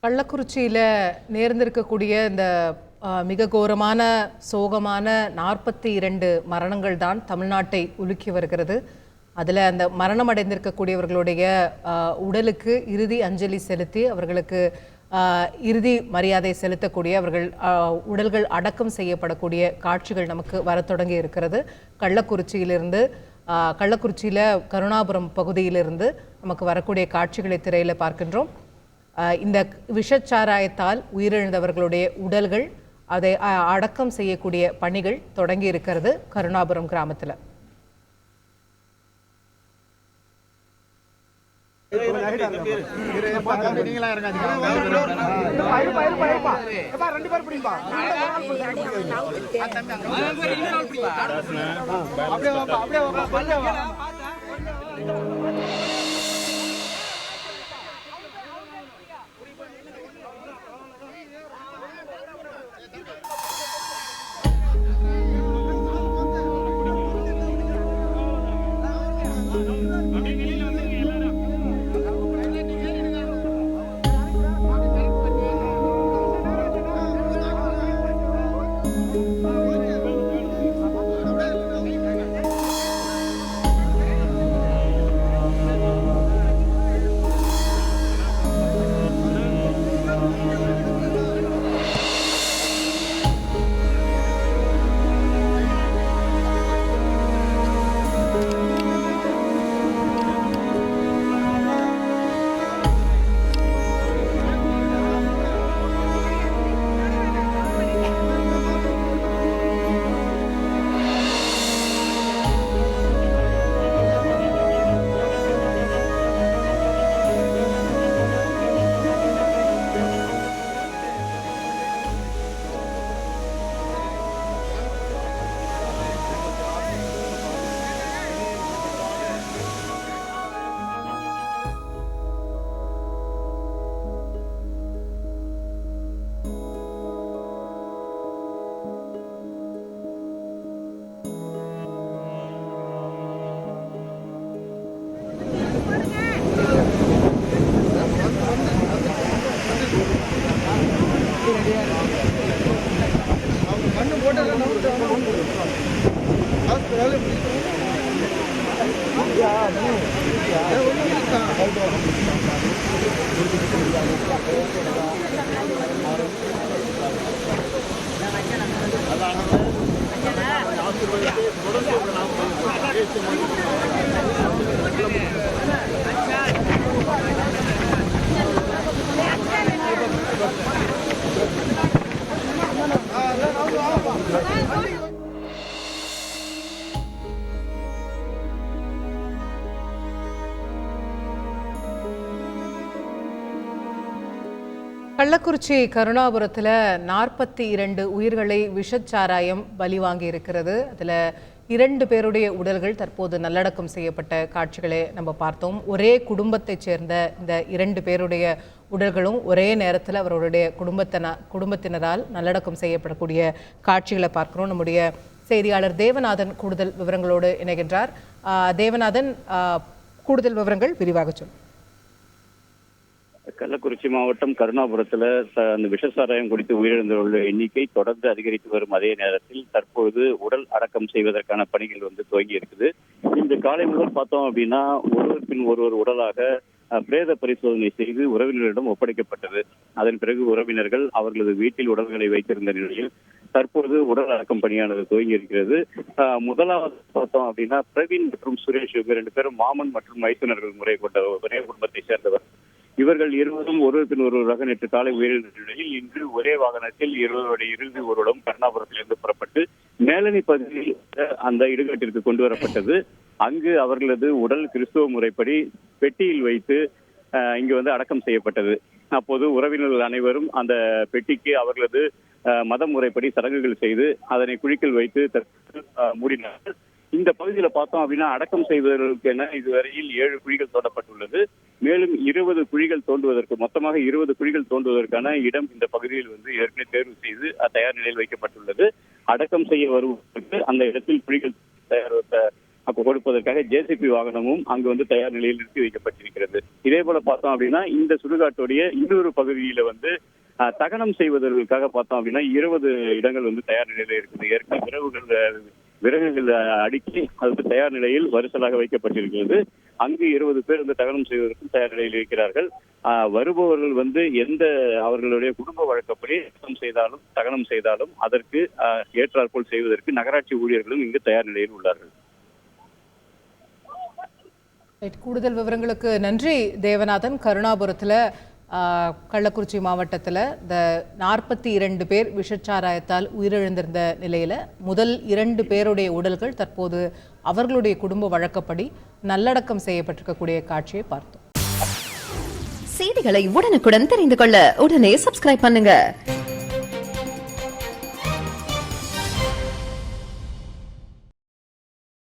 கள்ளக்குறிச்சியில் நேர்ந்திருக்கக்கூடிய இந்த மிக கோரமான சோகமான 42 மரணங்கள் தான் தமிழ்நாட்டை உலுக்கி வருகிறது. அதில் அந்த மரணம் அடைந்திருக்கக்கூடியவர்களுடைய உடலுக்கு இறுதி அஞ்சலி செலுத்தி அவர்களுக்கு இறுதி மரியாதை செலுத்தக்கூடிய அவர்கள் உடல்கள் அடக்கம் செய்யப்படக்கூடிய காட்சிகள் நமக்கு வர தொடங்கி இருக்கிறது. கள்ளக்குறிச்சியில் கருணாபுரம் பகுதியிலிருந்து நமக்கு வரக்கூடிய காட்சிகளை திரையில் பார்க்கின்றோம். இந்த விஷச்சாராயத்தால் உயிரிழந்தவர்களுடைய உடல்கள் அதை அடக்கம் செய்யக்கூடிய பணிகள் தொடங்கி இருக்கிறது கருணாபுரம் கிராமத்தில். கள்ளக்குறிச்சி கருணாபுரத்தில் 42 உயிர்களை விஷச்சாராயம் பலி வாங்கி இருக்கிறது. அதில் 2 பேருடைய உடல்கள் தற்போது நல்லடக்கம் செய்யப்பட்ட காட்சிகளை நம்ம பார்த்தோம். ஒரே குடும்பத்தைச் சேர்ந்த இந்த 2 பேருடைய உடல்களும் ஒரே நேரத்தில் அவர்களுடைய குடும்பத்தினரால் நல்லடக்கம் செய்யப்படக்கூடிய காட்சிகளை பார்க்கிறோம். நம்முடைய செய்தியாளர் தேவநாதன் கூடுதல் விவரங்களோடு இணைகின்றார். தேவநாதன், கூடுதல் விவரங்கள் விரிவாக சொல்லும். கள்ளக்குறிச்சி மாவட்டம் கருணாபுரத்துல அந்த விஷசாராயம் குடித்து உயிரிழந்தவர்களுடைய எண்ணிக்கை தொடர்ந்து அதிகரித்து வரும் அதே நேரத்தில் தற்பொழுது உடல் அடக்கம் செய்வதற்கான பணிகள் துவங்கி இருக்குது. இந்த காலை முதல் பார்த்தோம் அப்படின்னா ஒருவர் பின் ஒருவர் உடலாக பிரேத பரிசோதனை செய்து உறவினர்களிடம் ஒப்படைக்கப்பட்டது. அதன் பிறகு உறவினர்கள் அவர்களது வீட்டில் உடல்களை வைத்திருந்த நிலையில் தற்போது உடல் அடக்கம் பணியானது துவங்கி இருக்கிறது. முதலாவது பார்த்தோம் அப்படின்னா பிரவீன் மற்றும் சுரேஷ் இவங்க 2 பேரும் மாமன் மற்றும் மைத்துனர்கள் முறை கொண்ட ஒரே குடும்பத்தை சேர்ந்தவர். இவர்கள் இருவரும் ஒருவர் பின் ஒருவராக நேற்று காலை உயிரிழந்த நிலையில் இன்று ஒரே வாகனத்தில் இருவருடைய இறுதி ஊர்வலம் கருணாபுரத்திலிருந்து புறப்பட்டு மேலணி பகுதியில் அந்த இடுகாட்டிற்கு கொண்டு வரப்பட்டது. அங்கு அவர்களது உடல் கிறிஸ்துவ முறைப்படி பெட்டியில் வைத்து இங்கு அடக்கம் செய்யப்பட்டது. அப்போது உறவினர்கள் அனைவரும் அந்த பெட்டிக்கு அவர்களது மத முறைப்படி சடங்குகள் செய்து அதனை குழிக்குள் வைத்து மூடினார்கள். இந்த பகுதியில பார்த்தோம் அப்படின்னா அடக்கம் செய்வதற்கென இதுவரையில் 7 குழிகள் தோண்டப்பட்டுள்ளது. மேலும் 20 குழிகள் தோண்டுவதற்கு மொத்தமாக 20 குழிகள் தோண்டுவதற்கான இடம் இந்த பகுதியில் ஏற்கனவே தேர்வு செய்து தயார் நிலையில் வைக்கப்பட்டுள்ளது. அடக்கம் செய்ய வருவதற்கு அந்த இடத்தில் குழிகள் கொடுப்பதற்காக ஜேசிபி வாகனமும் அங்கு வந்து தயார் நிலையில் நிறுத்தி வைக்கப்பட்டிருக்கிறது. இதே போல பார்த்தோம் அப்படின்னா இந்த சுடுகாட்டுடைய இன்னொரு பகுதியில வந்து தகனம் செய்வதற்காக பார்த்தோம் அப்படின்னா 20 இடங்கள் வந்து தயார் நிலையில இருக்குது. ஏற்கனவே விறகுகள் அடுக்கி அது தயார் நிலையில் வரிசலாக வைக்கப்பட்டிருக்கிறது. அங்கு 20 பேர் வந்து தகனம் செய்வதற்கும் தயார் நிலையில் இருக்கிறார்கள். வருபவர்கள் வந்து எந்த அவர்களுடைய குடும்ப வழக்கப்படி தகனம் செய்தாலும் அதற்கு ஏற்றாற்போல் செய்வதற்கு நகராட்சி ஊழியர்களும் இங்கு தயார் நிலையில் உள்ளார்கள். கூடுதல் விவரங்களுக்கு நன்றி தேவநாதன். கருணாபுரத்தில் கள்ளக்குறிச்சி மாவட்டத்தில் இந்த 42 பேர் விஷச்சாராயத்தால் உயிரிழந்திருந்த நிலையில் முதல் 2 பேருடைய உடல்கள் தற்போது அவர்களுடைய குடும்ப வழக்கப்படி நல்லடக்கம் செய்யப்பட்டிருக்கக்கூடிய காட்சியை பார்த்தோம். செய்திகளை உடனுக்குடன் தெரிந்து கொள்ள உடனே சப்ஸ்கிரைப் பண்ணுங்க.